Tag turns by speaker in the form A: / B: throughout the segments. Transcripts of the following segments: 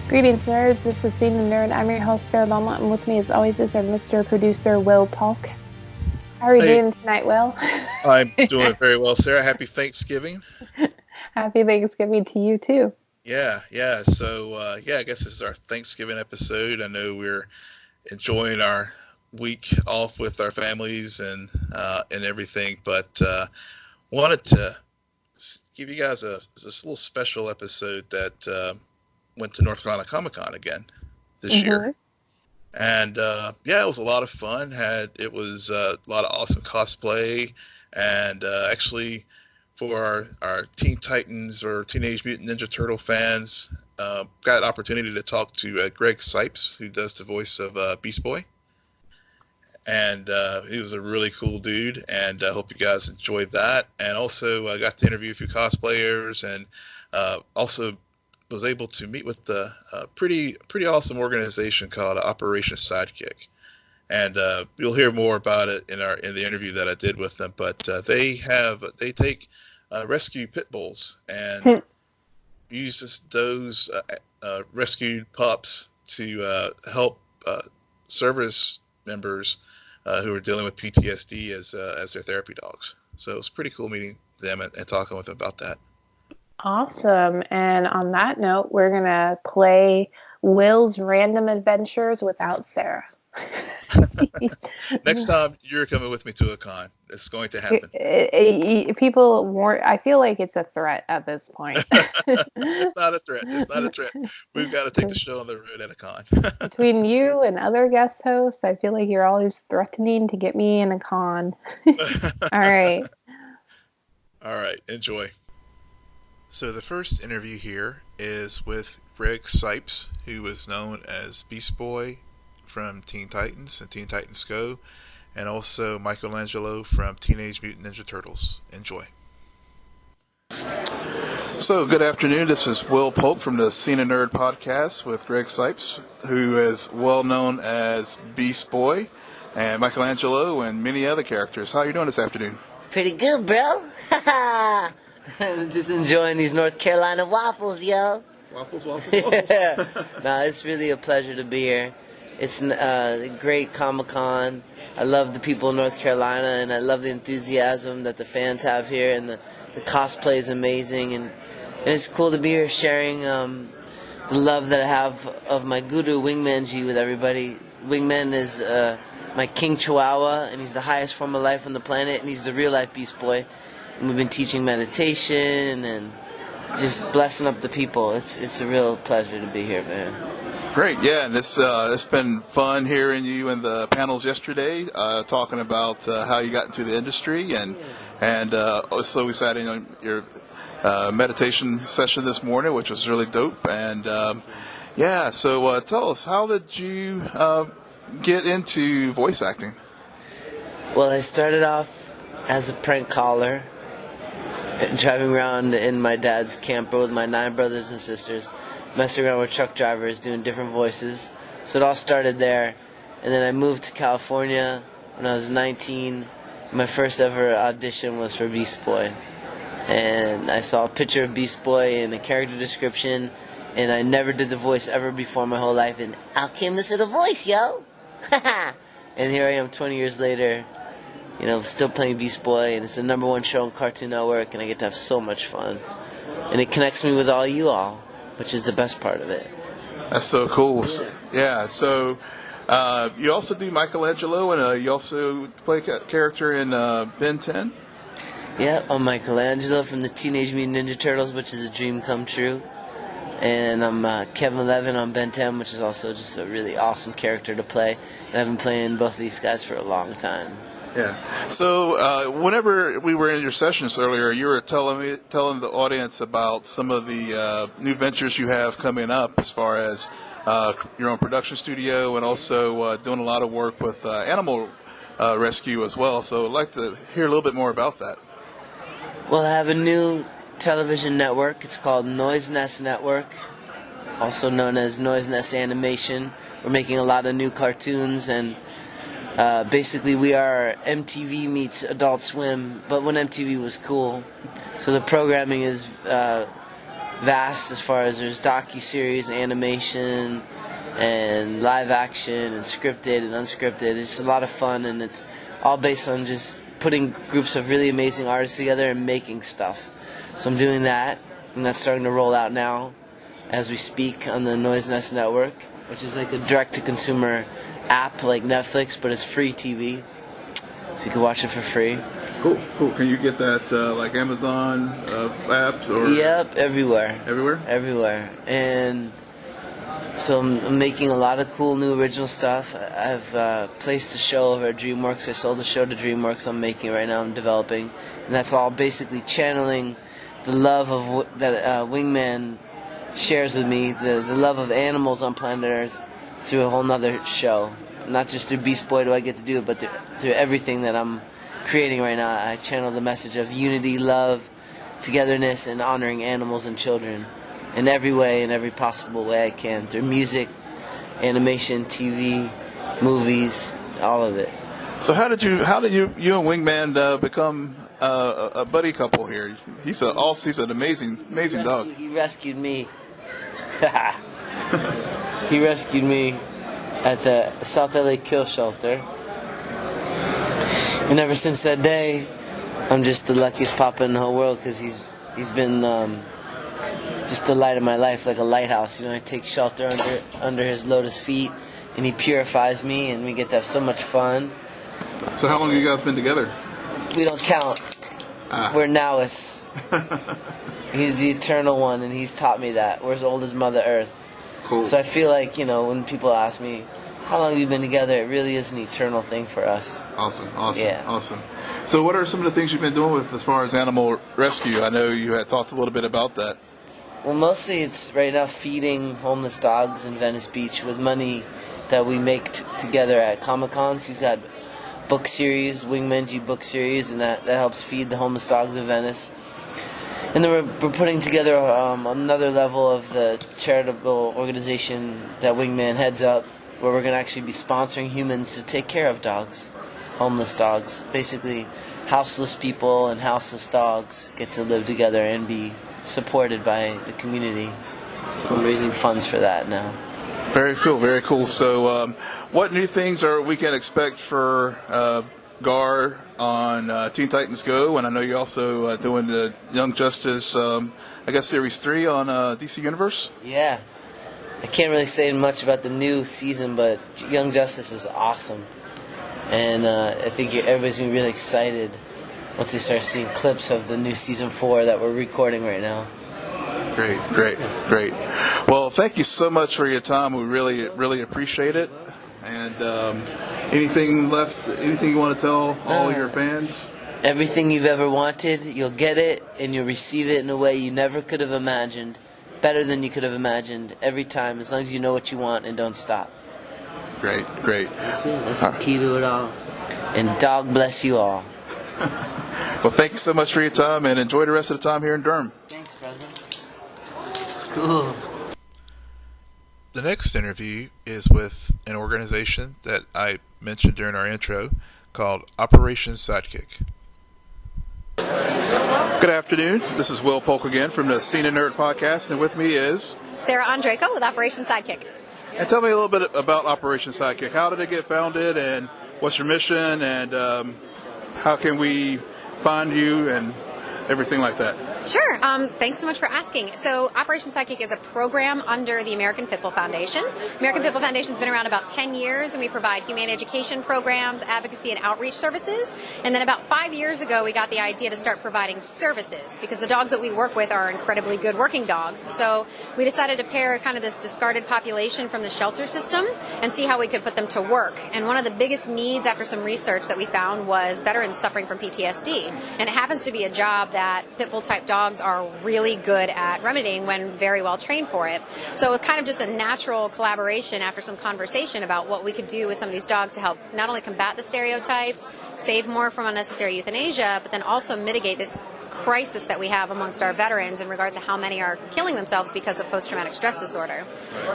A: Greetings, nerds. This is SNN Nerd. I'm your host, Sarah Belmont, and with me, as always, is our Mr. Producer, Will Polk. How are you doing tonight, Will?
B: I'm doing very well, Sarah. Happy Thanksgiving.
A: Happy Thanksgiving to you, too.
B: Yeah. So, I guess this is our Thanksgiving episode. I know we're enjoying our week off with our families and everything, but wanted to give you guys this little special episode that went to North Carolina Comicon again this year. And it was a lot of fun. It was a lot of awesome cosplay, and actually for our Teen Titans or Teenage Mutant Ninja Turtle fans, got an opportunity to talk to Greg Cipes, who does the voice of Beast Boy. And he was a really cool dude, and I hope you guys enjoyed that. And also I got to interview a few cosplayers, and also was able to meet with the pretty awesome organization called Operation Sidekick, and you'll hear more about it in the interview that I did with them. But they take rescue pitbulls and use those rescued pups to help service members who are dealing with PTSD as their therapy dogs. So it was pretty cool meeting them and talking with them about that.
A: Awesome. And on that note, we're going to play Will's Random Adventures without Sarah.
B: Next time, you're coming with me to a con. It's going to happen.
A: I feel like it's a threat at this point.
B: It's not a threat. We've got to take the show on the road at a con.
A: Between you and other guest hosts, I feel like you're always threatening to get me in a con. All right.
B: Enjoy. So the first interview here is with Greg Cipes, who was known as Beast Boy from Teen Titans and Teen Titans Go, and also Michelangelo from Teenage Mutant Ninja Turtles. Enjoy. So good afternoon. This is Will Polk from the SNN Nerd podcast with Greg Cipes, who is well known as Beast Boy and Michelangelo and many other characters. How are you doing this afternoon?
C: Pretty good, bro. Just enjoying these North Carolina waffles, yo.
B: Waffles.
C: Yeah. No, it's really a pleasure to be here. It's a great Comic-Con. I love the people in North Carolina, and I love the enthusiasm that the fans have here, and the cosplay is amazing, and it's cool to be here sharing the love that I have of my guru, Wingman G, with everybody. Wingman is my King Chihuahua, and he's the highest form of life on the planet, and he's the real-life Beast Boy. And we've been teaching meditation and just blessing up the people. It's a real pleasure to be here, man.
B: Great, yeah, and it's been fun hearing you in the panels yesterday, talking about how you got into the industry, and so exciting on your meditation session this morning, which was really dope. And so tell us, how did you get into voice acting?
C: Well, I started off as a prank caller, driving around in my dad's camper with my 9 brothers and sisters, messing around with truck drivers, doing different voices. So it all started there. And then I moved to California when I was 19. My first ever audition was for Beast Boy. And I saw a picture of Beast Boy and a character description, and I never did the voice ever before my whole life. And out came this little voice, yo! And here I am 20 years later, still playing Beast Boy, and it's the #1 show on Cartoon Network, and I get to have so much fun. And it connects me with all you all, which is the best part of it.
B: That's so cool. Yeah, so you also do Michelangelo, and you also play a character in Ben 10?
C: Yeah, I'm Michelangelo from the Teenage Mutant Ninja Turtles, which is a dream come true. And I'm Kevin 11 on Ben 10, which is also just a really awesome character to play. And I've been playing both of these guys for a long time.
B: Yeah. So whenever we were in your sessions earlier, you were telling the audience about some of the new ventures you have coming up, as far as your own production studio, and also doing a lot of work with animal rescue as well. So I'd like to hear a little bit more about that.
C: Well, I have a new television network. It's called Noise Nest Network, also known as Noise Nest Animation. We're making a lot of new cartoons, and basically we are MTV meets Adult Swim, but when MTV was cool. So the programming is vast as far as there's docu-series, animation, and live action, and scripted and unscripted. It's a lot of fun, and it's all based on just putting groups of really amazing artists together and making stuff. So I'm doing that, and that's starting to roll out now as we speak on the Noise Nest Network, which is like a direct-to-consumer app like Netflix, but it's free TV, so you can watch it for free.
D: Cool. Can you get that like Amazon apps or?
C: Yep, everywhere.
D: Everywhere?
C: And so I'm making a lot of cool new original stuff. I've placed a show over at DreamWorks. I sold the show to DreamWorks. I'm making it right now. I'm developing, and that's all basically channeling the love of that Wingman shares with me, the love of animals on planet Earth, through a whole nother show. Not just through Beast Boy do I get to do it, but through everything that I'm creating right now. I channel the message of unity, love, togetherness, and honoring animals and children in every way, in every possible way I can, through music, animation, TV, movies, all of it.
D: So how did you and Wingman become a buddy couple here? He's an amazing dog.
C: He rescued me. He rescued me at the South LA Kill Shelter. And ever since that day, I'm just the luckiest papa in the whole world, because he's been just the light of my life, like a lighthouse. You know, I take shelter under his lotus feet, and he purifies me, and we get to have so much fun.
D: So how long have you guys been together?
C: We don't count. We're nowists. He's the eternal one, and he's taught me that. We're as old as Mother Earth.
D: Cool.
C: So I feel like, when people ask me, how long have you been together, it really is an eternal thing for us.
D: Awesome.
C: Yeah.
D: Awesome. So what are some of the things you've been doing with as far as animal rescue? I know you had talked a little bit about that.
C: Well, mostly it's right now feeding homeless dogs in Venice Beach with money that we make together at Comicon. He's got book series, Wingman G book series, and that helps feed the homeless dogs in Venice. And then we're putting together another level of the charitable organization that Wingman heads up, where we're going to actually be sponsoring humans to take care of dogs, homeless dogs. Basically, houseless people and houseless dogs get to live together and be supported by the community. So I'm raising funds for that now.
D: Very cool. So what new things we can expect for Gar on Teen Titans Go? And I know you're also doing the Young Justice, Series 3 on DC Universe?
C: Yeah. I can't really say much about the new season, but Young Justice is awesome. And I think everybody's going to be really excited once they start seeing clips of the new Season 4 that we're recording right now.
D: Great. Well, thank you so much for your time. We really appreciate it. And anything you want to tell all your fans?
C: Everything you've ever wanted, you'll get it, and you'll receive it in a way you never could have imagined. Better than you could have imagined every time, as long as you know what you want and don't stop.
D: Great.
C: That's it. That's the key to it all. And dog bless you all.
D: Well, thank you so much for your time, and enjoy the rest of the time here in Durham.
C: Thanks, brother. Cool.
B: The next interview is with an organization that I mentioned during our intro called Operation Sidekick.
D: Good afternoon. This is Will Polk again from the SNN Nerd podcast, and with me is
E: Sarah Andreyko with Operation Sidekick.
D: And tell me a little bit about Operation Sidekick. How did it get founded, and what's your mission, and how can we find you, and everything like that?
E: Sure. Thanks so much for asking. So Operation Sidekick is a program under the American Pitbull Foundation. American Pitbull Foundation has been around about 10 years, and we provide humane education programs, advocacy, and outreach services. And then about 5 years ago, we got the idea to start providing services, because the dogs that we work with are incredibly good working dogs. So we decided to pair kind of this discarded population from the shelter system and see how we could put them to work. And one of the biggest needs after some research that we found was veterans suffering from PTSD. And it happens to be a job that Pitbull type dogs are really good at remedying when very well trained for it. So it was kind of just a natural collaboration after some conversation about what we could do with some of these dogs to help not only combat the stereotypes, save more from unnecessary euthanasia, but then also mitigate this crisis that we have amongst our veterans in regards to how many are killing themselves because of post-traumatic stress disorder.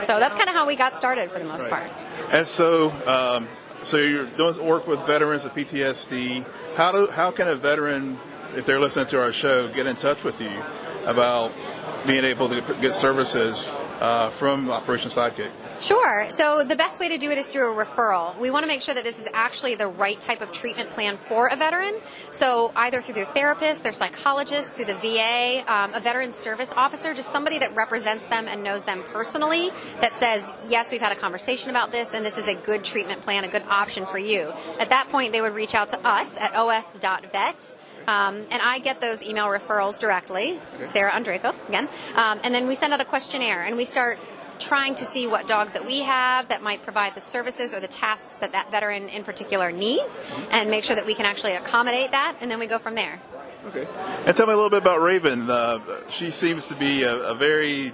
E: So that's kind of how we got started for the most part.
D: And so you're doing work with veterans of PTSD. How can a veteran, if they're listening to our show, get in touch with you about being able to get services from Operation Sidekick?
E: Sure. So the best way to do it is through a referral. We want to make sure that this is actually the right type of treatment plan for a veteran. So either through their therapist, their psychologist, through the VA, a veteran service officer, just somebody that represents them and knows them personally that says, yes, we've had a conversation about this and this is a good treatment plan, a good option for you. At that point, they would reach out to us at os.vet. And I get those email referrals directly, Sarah Andreco, again. And then we send out a questionnaire and we start trying to see what dogs that we have that might provide the services or the tasks that that veteran in particular needs and make sure that we can actually accommodate that, and then we go from there.
D: Okay. And tell me a little bit about Raven. She seems to be a very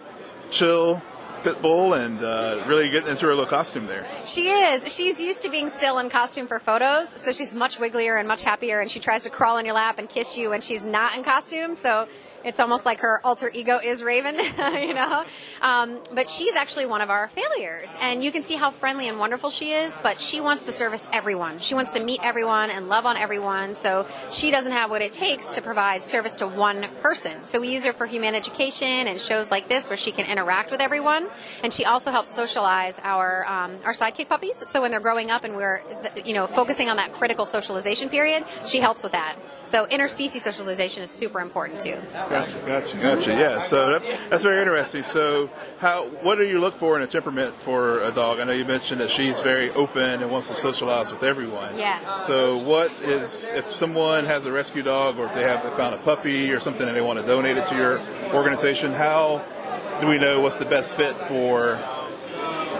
D: chill pit bull and really getting into her little costume there.
E: She is. She's used to being still in costume for photos, so she's much wigglier and much happier, and she tries to crawl in your lap and kiss you when she's not in costume, so it's almost like her alter ego is Raven, you know. But she's actually one of our failures. And you can see how friendly and wonderful she is, but she wants to service everyone. She wants to meet everyone and love on everyone. So she doesn't have what it takes to provide service to one person. So we use her for human education and shows like this where she can interact with everyone. And she also helps socialize our sidekick puppies. So when they're growing up and we're, focusing on that critical socialization period, she helps with that. So interspecies socialization is super important too.
D: Gotcha. Yeah, so that's very interesting. So what do you look for in a temperament for a dog? I know you mentioned that she's very open and wants to socialize with everyone.
E: Yes.
D: So if someone has a rescue dog or if they found a puppy or something and they want to donate it to your organization, how do we know what's the best fit for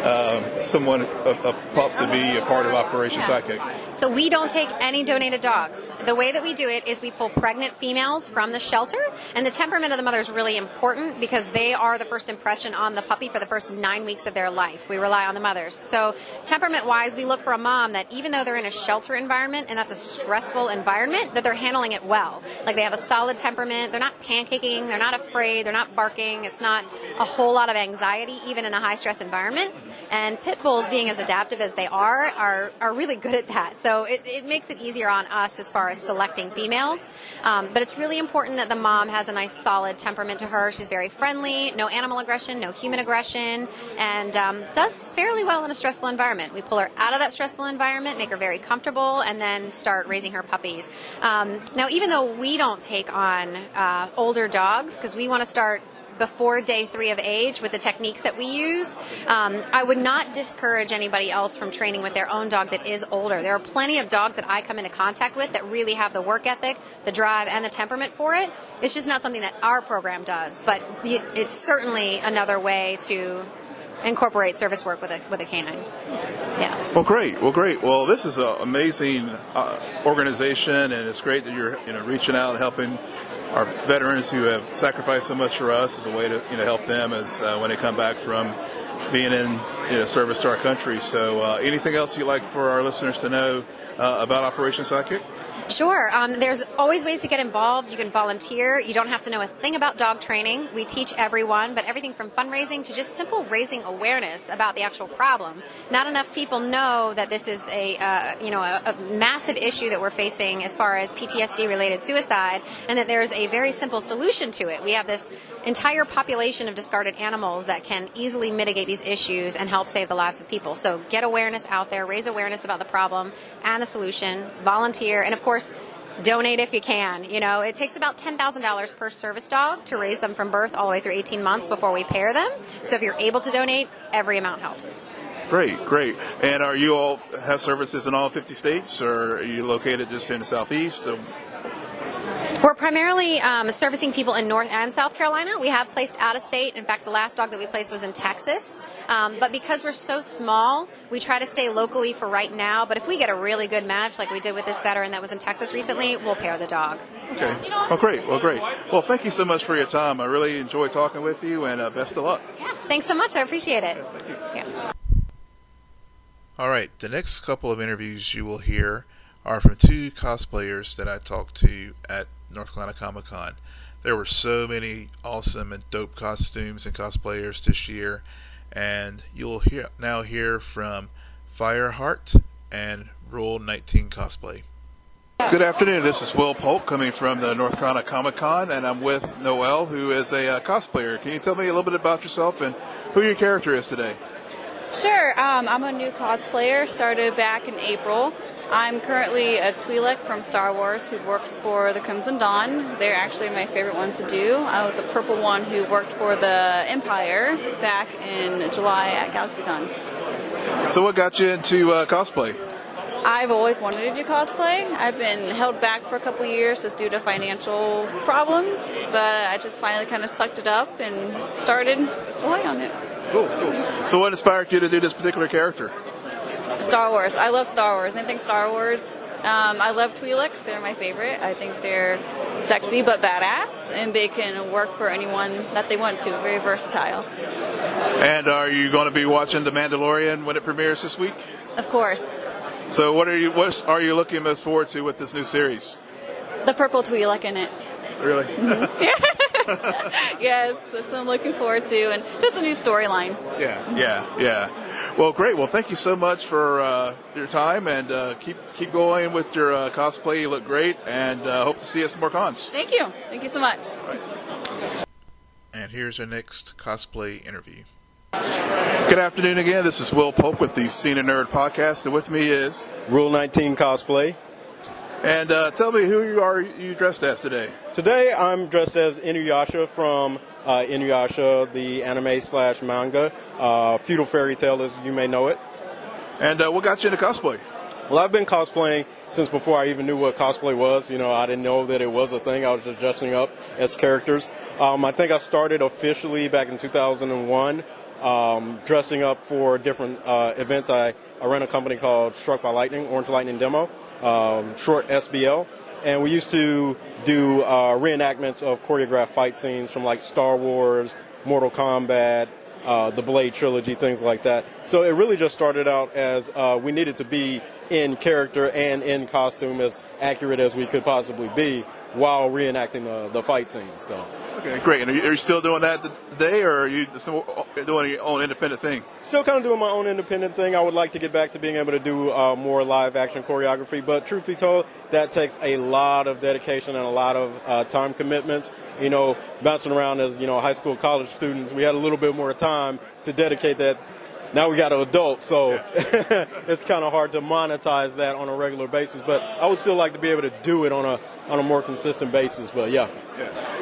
D: a pup to be a part of Operation Sidekick?
E: So we don't take any donated dogs. The way that we do it is we pull pregnant females from the shelter, and the temperament of the mother is really important because they are the first impression on the puppy for the first 9 weeks of their life. We rely on the mothers. So temperament-wise, we look for a mom that even though they're in a shelter environment, and that's a stressful environment, that they're handling it well. Like they have a solid temperament, they're not pancaking, they're not afraid, they're not barking, it's not a whole lot of anxiety even in a high-stress environment. And pit bulls, being as adaptive as they are really good at that. So it makes it easier on us as far as selecting females. But it's really important that the mom has a nice solid temperament to her. She's very friendly, no animal aggression, no human aggression, and does fairly well in a stressful environment. We pull her out of that stressful environment, make her very comfortable, and then start raising her puppies. Now, even though we don't take on older dogs, because we want to start before day 3 of age with the techniques that we use, I would not discourage anybody else from training with their own dog that is older. There are plenty of dogs that I come into contact with that really have the work ethic, the drive, and the temperament for it. It's just not something that our program does, but it's certainly another way to incorporate service work with a canine. Yeah.
D: Well, great. Well, this is an amazing organization, and it's great that you're reaching out and helping our veterans who have sacrificed so much for us as a way to help them as when they come back from being in service to our country. So anything else you'd like for our listeners to know about Operation Sidekick?
E: Sure. There's always ways to get involved. You can volunteer. You don't have to know a thing about dog training. We teach everyone, but everything from fundraising to just simple raising awareness about the actual problem. Not enough people know that this is a massive issue that we're facing as far as PTSD-related suicide, and that there's a very simple solution to it. We have this entire population of discarded animals that can easily mitigate these issues and help save the lives of people. So get awareness out there, raise awareness about the problem and the solution, volunteer, and of course, donate if you can. It takes about $10,000 per service dog to raise them from birth all the way through 18 months before we pair them. So if you're able to donate, every amount helps.
D: Great. And are you all have services in all 50 states, or are you located just in the Southeast?
E: We're primarily servicing people in North and South Carolina. We have placed out of state. In fact, the last dog that we placed was in Texas. But because we're so small, we try to stay locally for right now. But if we get a really good match, like we did with this veteran that was in Texas recently, we'll pair the dog.
D: Okay. Well, great. Well, thank you so much for your time. I really enjoyed talking with you, and best of luck.
E: Yeah. Thanks so much. I appreciate it.
D: Thank you.
E: Yeah.
B: All right. The next couple of interviews you will hear are from 2 cosplayers that I talked to at North Carolina Comicon. There were so many awesome and dope costumes and cosplayers this year, and you'll hear from Fireheart and Rule 19 Cosplay.
D: Good afternoon. This is Will Polk coming from the North Carolina Comic-Con, and I'm with Noelle, who is a cosplayer. Can you tell me a little bit about yourself and who your character is today?
F: Sure. I'm a new cosplayer, started back in April. I'm currently a Twi'lek from Star Wars who works for the Crimson Dawn. They're actually my favorite ones to do. I was a purple one who worked for the Empire back in July at GalaxyCon.
D: So what got you into cosplay?
F: I've always wanted to do cosplay. I've been held back for a couple years just due to financial problems, but I just finally kind of sucked it up and started going on it.
D: Cool. So what inspired you to do this particular character?
F: Star Wars. I love Star Wars. Anything Star Wars. I love Twi'leks. They're my favorite. I think they're sexy but badass, and they can work for anyone that they want to. Very versatile.
D: And are you going to be watching The Mandalorian when it premieres this week?
F: Of course.
D: So what are you looking most forward to with this new series?
F: The purple Twi'lek in it.
D: Really?
F: Yes, that's what I'm looking forward to, and just a new storyline.
D: Yeah. Well, great. Well, thank you so much for your time, and keep going with your cosplay. You look great, and hope to see you at some more cons.
F: Thank you. Thank you so much.
D: Right.
B: And here's our next cosplay interview.
D: Good afternoon again. This is Will Polk with the SNN Nerd podcast, and with me is
G: Rule 19 Cosplay.
D: And tell me who you dressed as today.
G: Today I'm dressed as Inuyasha from Inuyasha, the anime/manga, feudal fairy tale as you may know it.
D: And what got you into cosplay?
G: Well, I've been cosplaying since before I even knew what cosplay was. I didn't know that it was a thing. I was just dressing up as characters. I think I started officially back in 2001. Dressing up for different events. I ran a company called Struck by Lightning, Orange Lightning Demo, short SBL, and we used to do reenactments of choreographed fight scenes from like Star Wars, Mortal Kombat, the Blade trilogy, things like that. So it really just started out as we needed to be in character and in costume as accurate as we could possibly be while reenacting the fight scenes. So.
D: Okay, great. And are you still doing that today, or are you still doing your own independent thing?
G: Still kind of doing my own independent thing. I would like to get back to being able to do more live action choreography, but truth be told, that takes a lot of dedication and a lot of time commitments. Bouncing around as, high school, college students, we had a little bit more time to dedicate that. Now we got an adult, so it's kind of hard to monetize that on a regular basis. But I would still like to be able to do it on a more consistent basis. But yeah.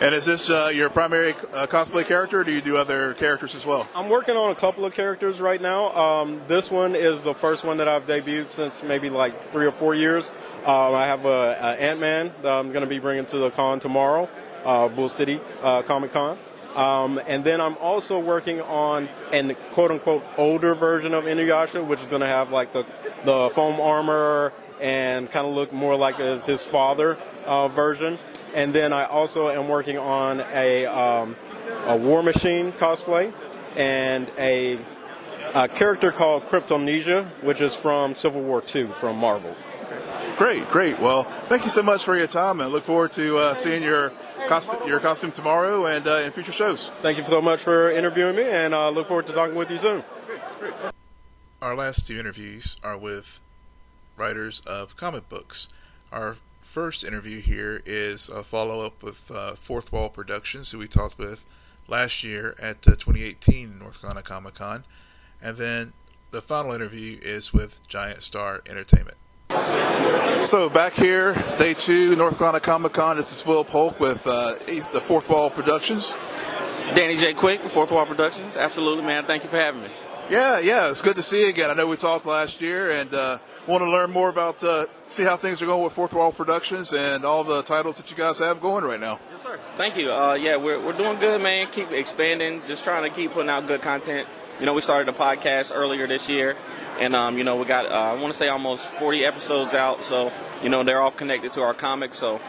D: And is this your primary cosplay character, or do you do other characters as well?
G: I'm working on a couple of characters right now. This one is the first one that I've debuted since maybe like 3 or 4 years. I have a Ant-Man that I'm going to be bringing to the con tomorrow, Bull City Comicon. And then I'm also working on an quote-unquote older version of Inuyasha, which is going to have like the foam armor and kind of look more like as his father version. And then I also am working on a War Machine cosplay and a character called Kryptonesia, which is from Civil War II from Marvel.
D: Great. Well, thank you so much for your time, and look forward to seeing your costume tomorrow and in future shows.
G: Thank you so much for interviewing me, and I look forward to talking with you soon.
D: Great.
B: Our last 2 interviews are with writers of comic books. Our first interview here is a follow-up with Fourth Wall Productions, who we talked with last year at the 2018 North Carolina Comic-Con. And then the final interview is with Giant Star Entertainment.
D: So back here, day 2, North Carolina Comic-Con. This is Will Polk with the Fourth Wall Productions.
H: Danny J. Quick, Fourth Wall Productions. Absolutely, man. Thank you for having me.
D: Yeah, it's good to see you again. I know we talked last year, and want to learn more about, see how things are going with Fourth Wall Productions and all the titles that you guys have going right now.
H: Yes, sir. Thank you. We're doing good, man. Keep expanding, just trying to keep putting out good content. We started a podcast earlier this year, and, we got, I want to say almost 40 episodes out, so, they're all connected to our comics, so,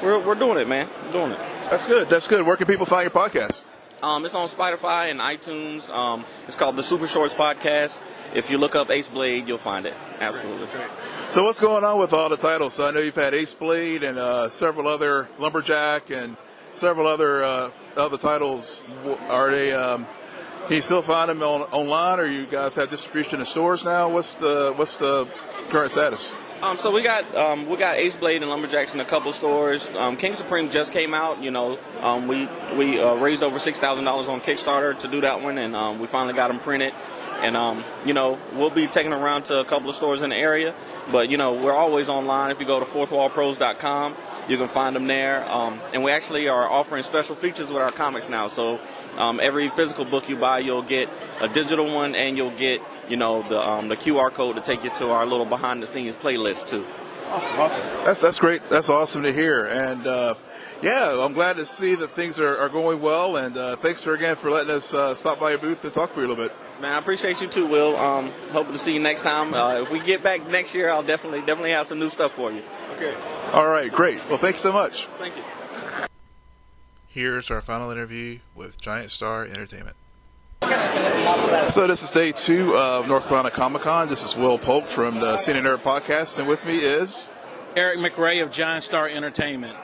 H: we're doing it, man. We're doing it.
D: That's good. Where can people find your podcast?
H: It's on Spotify and iTunes. It's called the Super Shorts Podcast. If you look up Ace Blade, you'll find it. Absolutely.
D: Great. So what's going on with all the titles? So I know you've had Ace Blade and several other Lumberjack and several other titles. Are they? Can you still find them online, or you guys have distribution in stores now? What's the current status?
H: So we got Ace Blade and Lumberjacks in a couple stores. King Supreme just came out. We raised over $6,000 on Kickstarter to do that one, and we finally got them printed. And we'll be taking them around to a couple of stores in the area. But we're always online. If you go to fourthwallpros.com, you can find them there. And we actually are offering special features with our comics now. So every physical book you buy, you'll get a digital one, and you'll get the QR code to take you to our little behind the scenes playlist too.
D: Awesome. That's great. That's awesome to hear. And I'm glad to see that things are going well. And thanks again for letting us stop by your booth and talk to you a little bit.
H: Man, I appreciate you too, Will. Hoping to see you next time. If we get back next year, I'll definitely have some new stuff for you.
D: Okay. All right, great. Well, thanks so much.
H: Thank you.
B: Here's our final interview with Giant Star Entertainment.
D: So this is day 2 of North Carolina Comicon. This is Will Polk from the SNN Mr podcast, and with me is
I: Eric McRay of Giant Star Entertainment.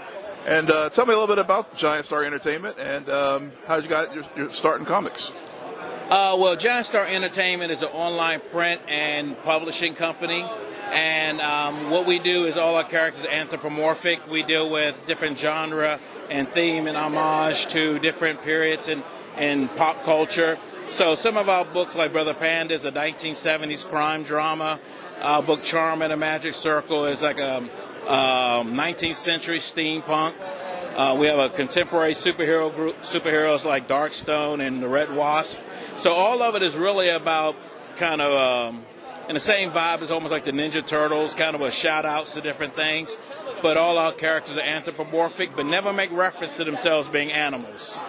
D: And tell me a little bit about Giant Star Entertainment and how you got your start in comics.
I: Well, Giant Star Entertainment is an online print and publishing company. And what we do is all our characters are anthropomorphic. We deal with different genre and theme and homage to different periods in pop culture. So some of our books, like Brother Panda, is a 1970s crime drama. Our book Charm and the Magic Circle is like a 19th century steampunk. We have a contemporary superhero group, superheroes like Darkstone and the Red Wasp. So all of it is really about kind of in the same vibe as almost like the Ninja Turtles, kind of a shout-outs to different things. But all our characters are anthropomorphic, but never make reference to themselves being animals.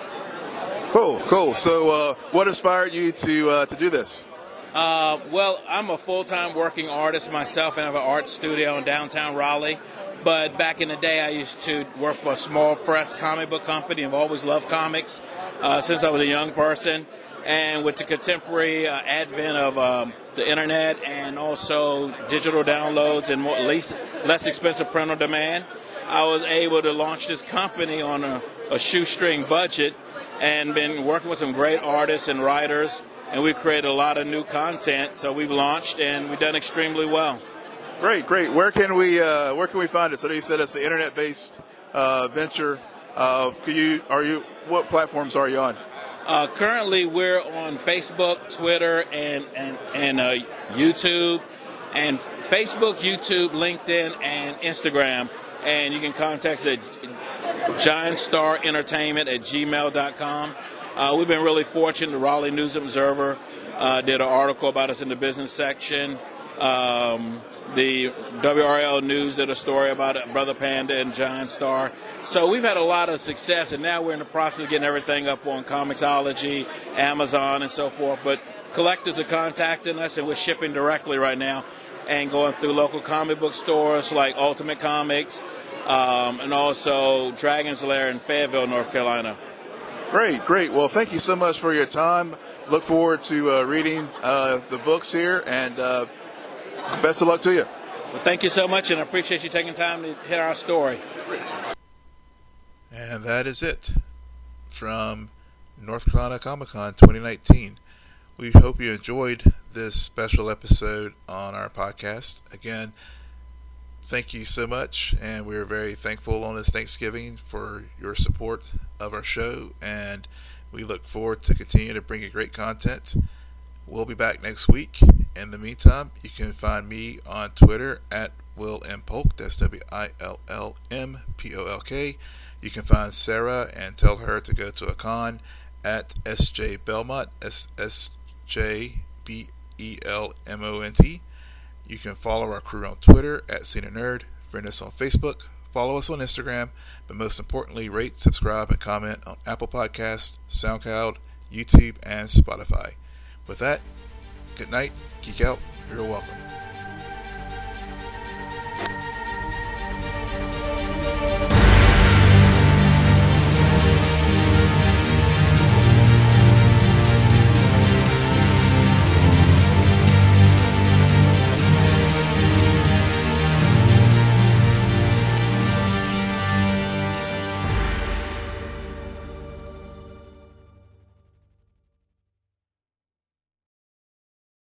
D: Cool. So what inspired you to do this?
I: Well, I'm a full-time working artist myself, and I have an art studio in downtown Raleigh. But back in the day, I used to work for a small press comic book company. I've always loved comics since I was a young person. And with the contemporary advent of the internet and also digital downloads and less expensive print on demand, I was able to launch this company on a shoestring budget and been working with some great artists and writers. And we've created a lot of new content. So we've launched and we've done extremely well.
D: Great. Where can we find it? So you said it's the internet-based venture. What platforms are you on?
I: Currently, we're on Facebook, Twitter, and YouTube, and Facebook, YouTube, LinkedIn, and Instagram. And you can contact us at giantstar@gmail.com. We've been really fortunate. The Raleigh News Observer did an article about us in the business section. The WRL News did a story about it, Brother Panda and Giant Star. So we've had a lot of success, and now we're in the process of getting everything up on Comixology, Amazon, and so forth. But collectors are contacting us, and we're shipping directly right now and going through local comic book stores like Ultimate Comics and also Dragon's Lair in Fayetteville, North Carolina.
D: Great. Well, thank you so much for your time. Look forward to reading the books here, and best of luck to you.
I: Well, thank you so much, and I appreciate you taking time to hear our story.
B: And that is it from North Carolina Comicon 2019. We hope you enjoyed this special episode on our podcast. Again, thank you so much, and we're very thankful on this Thanksgiving for your support of our show, and we look forward to continue to bring you great content. We'll be back next week. In the meantime, you can find me on Twitter at Will M. Polk. That's WILLMPOLK. You can find Sarah and tell her to go to a con at SJ Belmont, SJBELMONT. You can follow our crew on Twitter at SNN Nerd. Friend us on Facebook. Follow us on Instagram. But most importantly, rate, subscribe, and comment on Apple Podcasts, SoundCloud, YouTube, and Spotify. With that, good night, geek out, you're welcome.